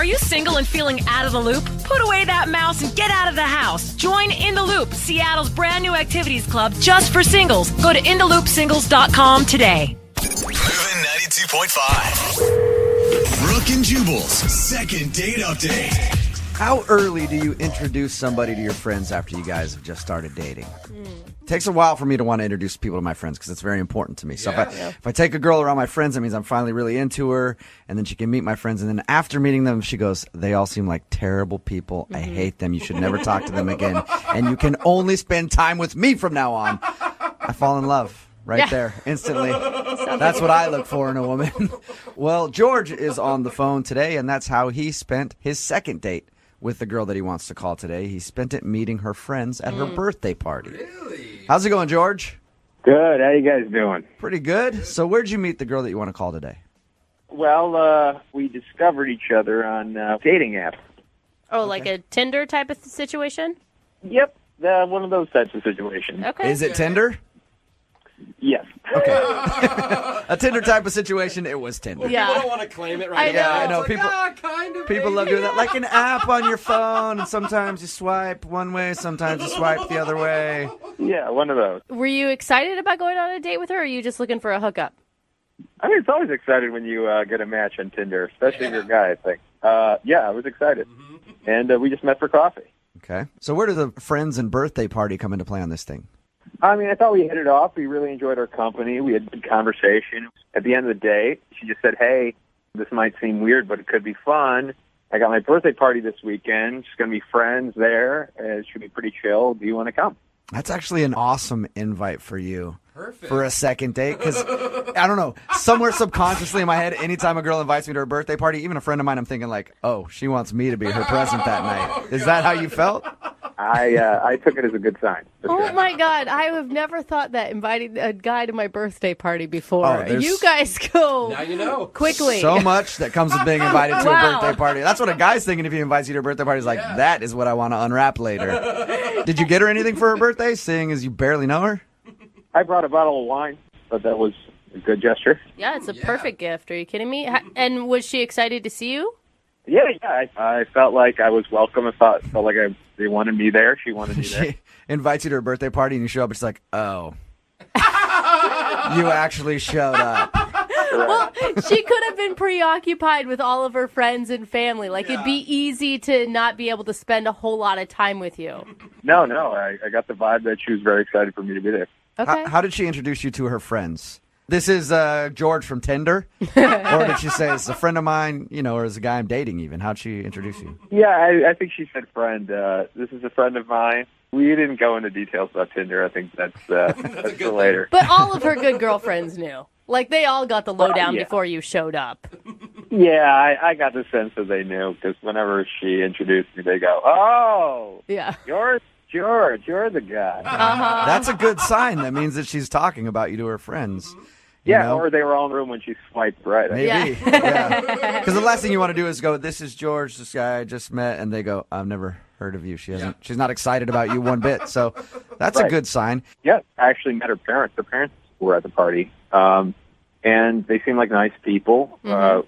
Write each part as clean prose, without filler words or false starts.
Are you single and feeling out of the loop? Put away that mouse and get out of the house. Join In the Loop, Seattle's brand new activities club just for singles. Go to intheloopsingles.com today. Moving 92.5. Brooke and Jubal's second date update. How early do you introduce somebody to your friends after you guys have just started dating? It takes a while for me to want to introduce people to my friends because it's very important to me. So if I take a girl around my friends, that means I'm finally really into her, and then she can meet my friends. And then after meeting them, she goes, they all seem like terrible people. I hate them. You should never talk to them again. And you can only spend time with me from now on. I fall in love right there instantly. That's what I look for in a woman. Well, George is on the phone today, and that's how he spent his second date with the girl that he wants to call today. He spent it meeting her friends at her birthday party. Really? How's it going, George? Good. How you guys doing? Pretty good. So where'd you meet the girl that you want to call today? Well, we discovered each other on dating apps. Oh, like a Tinder type of situation? Yep, one of those types of situations. Okay. Is it Tinder? Yes. Okay. A Tinder type of situation, it was Tinder. Yeah. People don't want to claim it right I now. know. I know. It's People- kind of. People love doing that. Like an app on your phone, and sometimes you swipe one way, sometimes you swipe the other way. Yeah, one of those. Were you excited about going on a date with her, or are you just looking for a hookup? I mean, it's always exciting when you get a match on Tinder, especially if you're a guy, I think. Yeah, I was excited. And we just met for coffee. Okay. So where does the friends and birthday party come into play on this thing? I mean, I thought we hit it off. We really enjoyed our company. We had good conversation. At the end of the day, she just said, hey, this might seem weird, but it could be fun. I got my birthday party this weekend. It's going to be friends there. It should be pretty chill. Do you want to come? That's actually an awesome invite for you. Perfect. For a second date, because I don't know, somewhere subconsciously in my head, anytime a girl invites me to her birthday party, even a friend of mine, I'm thinking like, oh, she wants me to be her present that night. Is that how you felt? I took it as a good sign. Oh, my God. I have never thought that, inviting a guy to my birthday party before. Oh, there's- You guys go Now you know. quickly. So much that comes with being invited to Wow. a birthday party. That's what a guy's thinking if he invites you to a birthday party. He's like, that is what I want to unwrap later. Did you get her anything for her birthday, seeing as you barely know her? I brought a bottle of wine, but that was a good gesture. Yeah, it's a perfect gift. Are you kidding me? And was she excited to see you? Yeah. I felt like I was welcome. I felt like they wanted me there. She wanted me there. She invites you to her birthday party and you show up, it's like, oh. You actually showed up. Well, she could have been preoccupied with all of her friends and family. Like, it'd be easy to not be able to spend a whole lot of time with you. No. I got the vibe that she was very excited for me to be there. Okay. How did she introduce you to her friends? This is George from Tinder? Or did she say, it's a friend of mine, or is a guy I'm dating even? How'd she introduce you? Yeah, I think she said friend. This is a friend of mine. We didn't go into details about Tinder. I think that's for later. But all of her good girlfriends knew. Like, they all got the lowdown yeah. before you showed up. Yeah, I got the sense that they knew because whenever she introduced me, they go, oh, Yeah. you're George, you're the guy. Uh-huh. That's a good sign. That means that she's talking about you to her friends. You Yeah, know? or they were all in the room when she swiped right. Maybe. Yeah. Because the last thing you want to do is go, this is George, this guy I just met, and they go, I've never heard of you. She's not excited about you one bit. So that's a Right. good sign. Yeah, I actually met her parents. Her parents were at the party, and they seemed like nice people.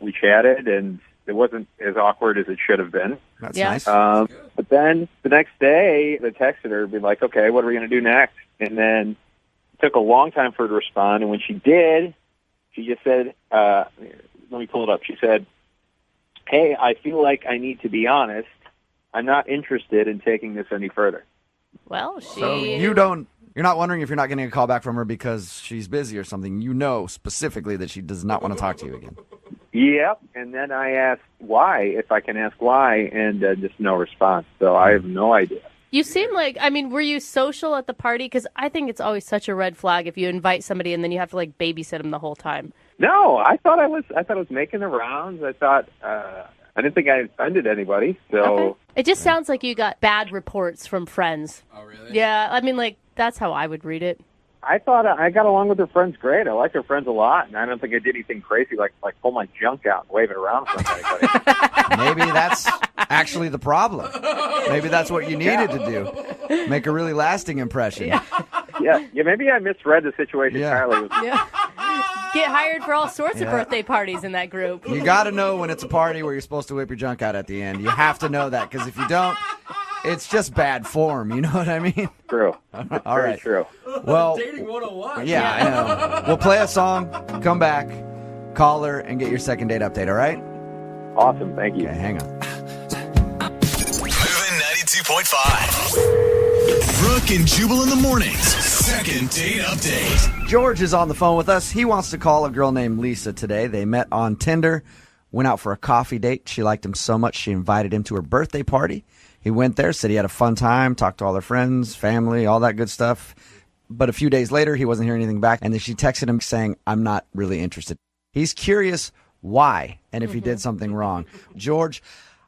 We chatted, and it wasn't as awkward as it should have been. That's Yeah. nice. But then the next day, they texted her, be like, okay, what are we going to do next? And then it took a long time for her to respond, and when she did, she just said, let me pull it up. She said, hey, I feel like I need to be honest. I'm not interested in taking this any further. Well, So you're not wondering if you're not getting a call back from her because she's busy or something. You know specifically that she does not want to talk to you again. Yep. And then I asked why, if I can ask why, and just no response. So I have no idea. You seem like, were you social at the party? Because I think it's always such a red flag if you invite somebody and then you have to, like, babysit them the whole time. No, I thought I was making the rounds. I thought I didn't think I offended anybody. So Okay. It just sounds like you got bad reports from friends. Oh, really? Yeah, that's how I would read it. I thought I got along with her friends great. I like her friends a lot, and I don't think I did anything crazy like pull my junk out and wave it around for anybody. Maybe that's actually the problem. Maybe that's what you needed to do. Make a really lasting impression. yeah, maybe I misread the situation Yeah. entirely. Yeah. get hired for all sorts of birthday parties in that group. You got to know when it's a party where you're supposed to whip your junk out at the end. You have to know that, because if you don't, it's just bad form. You know what I mean? True. All right. True. Well, Dating 101. yeah, I know. We'll play a song, come back, call her, and get your second date update, all right? Awesome. Thank you. Okay, hang on. Moving 92.5. Brooke and Jubal in the mornings. Second date update. George is on the phone with us. He wants to call a girl named Lisa today. They met on Tinder, went out for a coffee date. She liked him so much she invited him to her birthday party. He went there, said he had a fun time, talked to all their friends, family, all that good stuff. But a few days later, he wasn't hearing anything back, and then she texted him saying, I'm not really interested. He's curious why and if he did something wrong. George,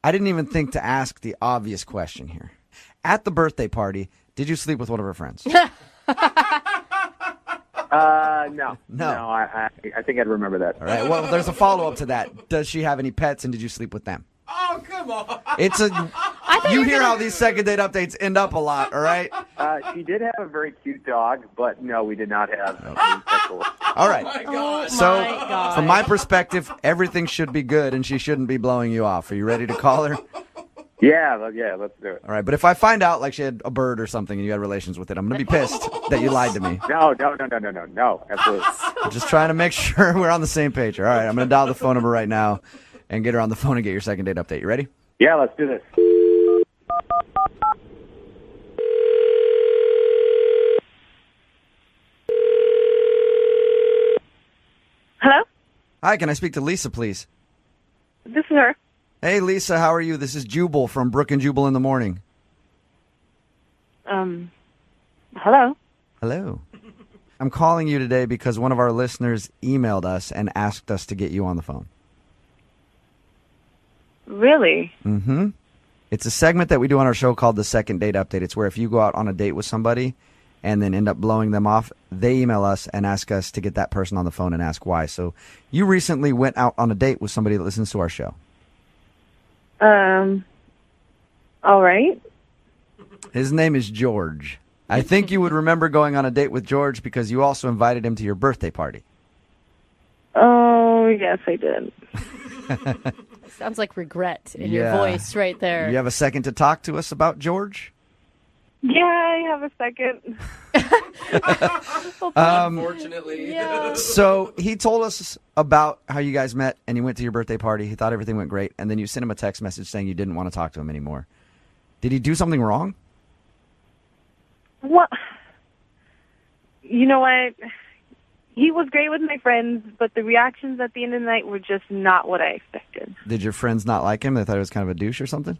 I didn't even think to ask the obvious question here. At the birthday party, did you sleep with one of her friends? No. No. I think I'd remember that. All right, well, there's a follow-up to that. Does she have any pets, and did you sleep with them? Oh, come on. You hear how these second date updates end up a lot, all right? She did have a very cute dog, but no, we did not have any sexual. All right. Oh, my God. So, my God. from my perspective, everything should be good, and she shouldn't be blowing you off. Are you ready to call her? Yeah, let's do it. All right, but if I find out like she had a bird or something and you had relations with it, I'm going to be pissed that you lied to me. No, absolutely. I'm just trying to make sure we're on the same page. All right, I'm going to dial the phone number right now and get her on the phone and get your second date update. You ready? Yeah, let's do this. Hello? Hi, can I speak to Lisa, please? This is her. Hey, Lisa, how are you? This is Jubal from Brooke and Jubal in the Morning. Hello? Hello. I'm calling you today because one of our listeners emailed us and asked us to get you on the phone. Really? Mm-hmm. It's a segment that we do on our show called the Second Date Update. It's where if you go out on a date with somebody and then end up blowing them off, they email us and ask us to get that person on the phone and ask why. So you recently went out on a date with somebody that listens to our show. All right. His name is George. I think you would remember going on a date with George because you also invited him to your birthday party. Oh, yes, I did. Sounds like regret in your voice right there. You have a second to talk to us about George? Yeah, I have a second. Unfortunately. Yeah. So he told us about how you guys met and you went to your birthday party. He thought everything went great. And then you sent him a text message saying you didn't want to talk to him anymore. Did he do something wrong? What? You know what? He was great with my friends, but the reactions at the end of the night were just not what I expected. Did your friends not like him? They thought he was kind of a douche or something?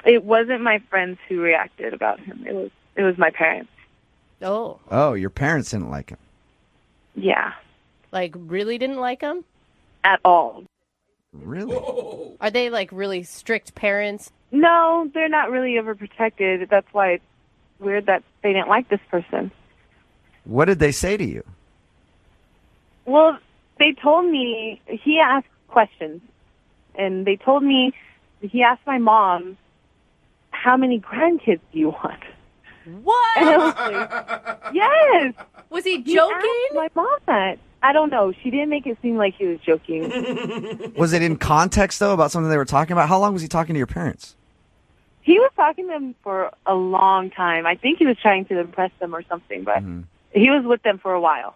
It wasn't my friends who reacted about him. It was my parents. Oh, Oh, your parents didn't like him. Yeah, like really didn't like him? at all. Really? Are they like really strict parents? No, they're not really overprotected. That's why it's weird that they didn't like this person. What did they say to you? Well, they told me, he asked questions, and they told me, he asked my mom, how many grandkids do you want? What? And I was like, yes! Was he He joking? asked my mom that. I don't know. She didn't make it seem like he was joking. Was it in context, though, about something they were talking about? How long was he talking to your parents? He was talking to them for a long time. I think he was trying to impress them or something, but he was with them for a while.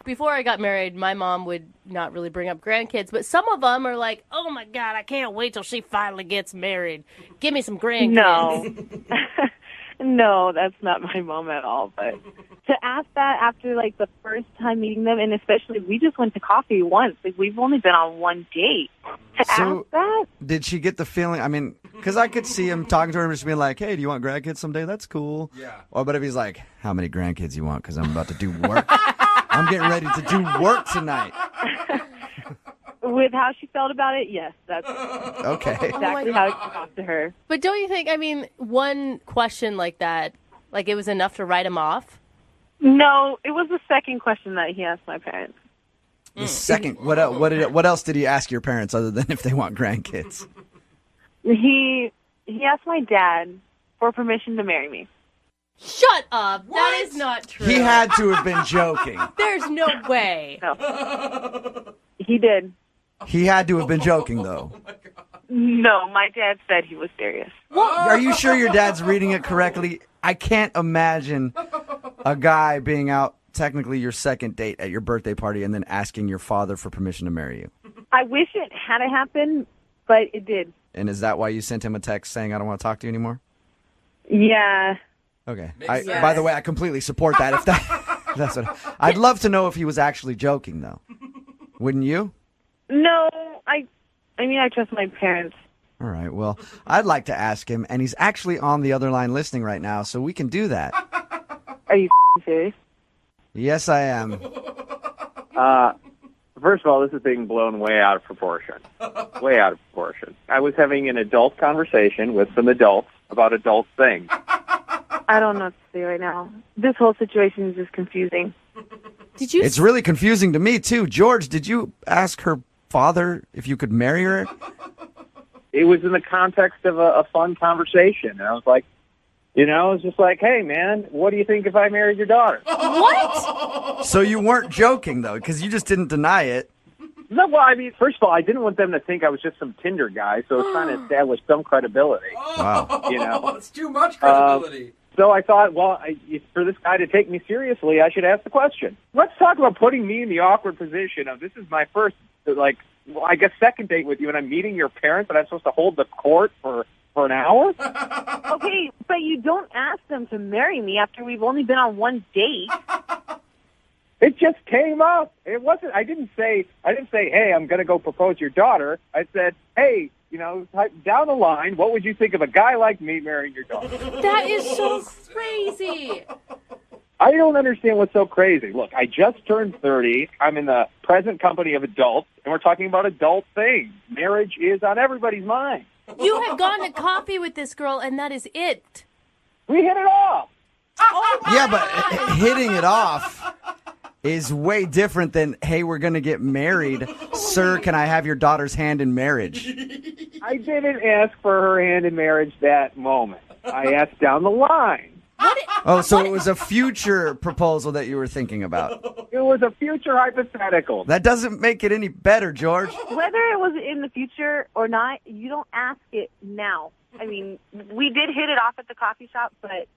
Before I got married, my mom would not really bring up grandkids, but some of them are like, oh my God, I can't wait till she finally gets married. Give me some grandkids. No. No, that's not my mom at all. But to ask that after, like, the first time meeting them, and especially we just went to coffee once. Like, we've only been on one date. To So- ask that? Did she get the feeling? I mean, because I could see him talking to her and just being like, hey, do you want grandkids someday? That's cool. Yeah. Or, but if he's like, how many grandkids you want? Because I'm about to do work. I'm getting ready to do work tonight. With how she felt about it, yes, that's Okay. exactly how I talked to her. But don't you think, I mean, one question like that, like it was enough to write him off? No, it was the second question that he asked my parents. The second, what else did he ask your parents other than if they want grandkids? He asked my dad for permission to marry me. Shut up. That is not true. He had to have been joking. There's no way. No. He did. He had to have been joking, though. No, my dad said he was serious. Are you sure your dad's reading it correctly? I can't imagine a guy being out, technically your second date at your birthday party, and then asking your father for permission to marry you. I wish it had happened, but it did. And is that why you sent him a text saying, I don't want to talk to you anymore? Yeah. Okay. Makes sense. By the way, I completely support that. If that's what I'd love to know if he was actually joking, though. Wouldn't you? No, I mean, I trust my parents. All right. Well, I'd like to ask him, and he's actually on the other line listening right now, so we can do that. Are you serious? Yes, I am. First of all, this is being blown way out of proportion. Way out of proportion. I was having an adult conversation with some adults about adult things. I don't know what to say right now. This whole situation is just confusing. Did you? It's really confusing to me, too. George, did you ask her father if you could marry her? It was in the context of a fun conversation. And I was like, it was just like, hey, man, what do you think if I married your daughter? What? So you weren't joking, though, because you just didn't deny it. No, well, I mean, first of all, I didn't want them to think I was just some Tinder guy, so I was trying to establish some credibility. Wow. It's too much credibility. So I thought, well, for this guy to take me seriously, I should ask the question. Let's talk about putting me in the awkward position of this is my first, I guess, second date with you, and I'm meeting your parents, and I'm supposed to hold the court for an hour? Okay, but you don't ask them to marry me after we've only been on one date. It just came up. It wasn't. I didn't say, hey, I'm going to go propose your daughter. I said, hey, down the line, what would you think of a guy like me marrying your daughter? That is so crazy. I don't understand what's so crazy. Look, I just turned 30. I'm in the present company of adults, and we're talking about adult things. Marriage is on everybody's mind. You have gone to coffee with this girl, and that is it. We hit it off. Yeah, but hitting it off is way different than, hey, we're going to get married. Sir, can I have your daughter's hand in marriage? I didn't ask for her hand in marriage that moment. I asked down the line. Oh, so it was a future proposal that you were thinking about. It was a future hypothetical. That doesn't make it any better, George. Whether it was in the future or not, you don't ask it now. I mean, we did hit it off at the coffee shop, but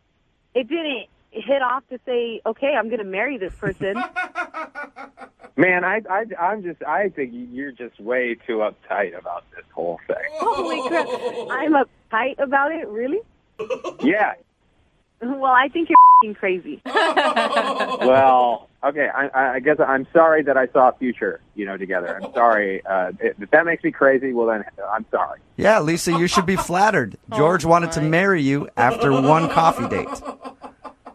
it didn't hit off to say, okay, I'm going to marry this person. Man, I think you're just way too uptight about this whole thing. Holy crap. I'm uptight about it? Really? Yeah. Well, I think you're f***ing crazy. Well, okay. I guess I'm sorry that I saw a future, together. I'm sorry. If that makes me crazy, well, then I'm sorry. Yeah, Lisa, you should be flattered. George wanted to marry you after one coffee date.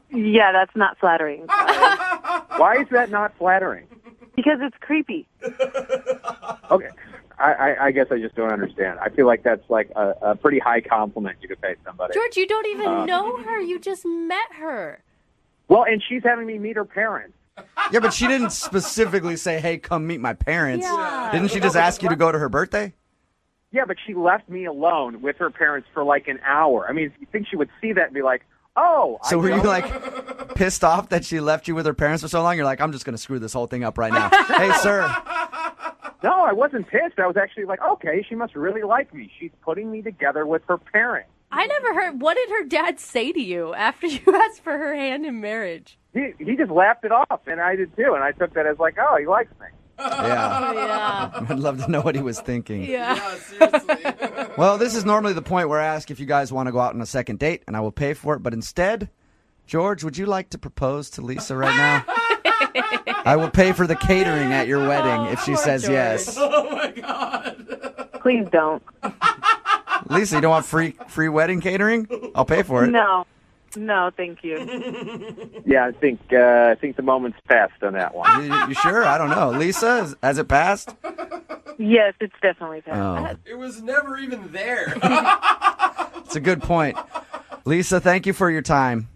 Yeah, that's not flattering. Why is that not flattering? Because it's creepy. Okay. I guess I just don't understand. I feel like that's like a pretty high compliment you could pay somebody. George, you don't even know her. You just met her. Well, and she's having me meet her parents. Yeah, but she didn't specifically say, hey, come meet my parents. Yeah. Didn't she just ask you to go to her birthday? Yeah, but she left me alone with her parents for like an hour. I mean, you think she would see that and be like, oh. So were you like pissed off that she left you with her parents for so long? You're like, I'm just going to screw this whole thing up right now. Hey, sir. No, I wasn't pissed. I was actually like, okay, she must really like me. She's putting me together with her parents. I never heard. What did her dad say to you after you asked for her hand in marriage? He just laughed it off, and I did too. And I took that as like, oh, he likes me. Yeah. Yeah. I'd love to know what he was thinking. Yeah. Seriously. Well, this is normally the point where I ask if you guys want to go out on a second date, and I will pay for it. But instead, George, would you like to propose to Lisa right now? I will pay for the catering at your wedding if she says George. yes. Oh my God. Please don't. Lisa, you don't want free wedding catering? I'll pay for it. No, thank you. Yeah, I think the moment's passed on that one. You sure? I don't know. Lisa, has it passed? Yes, it's definitely passed. Oh, It was never even there. it's a good point. Lisa, thank you for your time.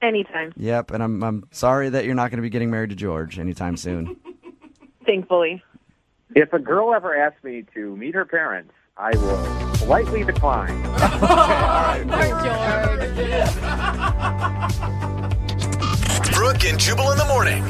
Anytime. Yep, and I'm sorry that you're not going to be getting married to George anytime soon. Thankfully. If a girl ever asks me to meet her parents, I will Politely decline. George. Brooke and Jubal in the morning.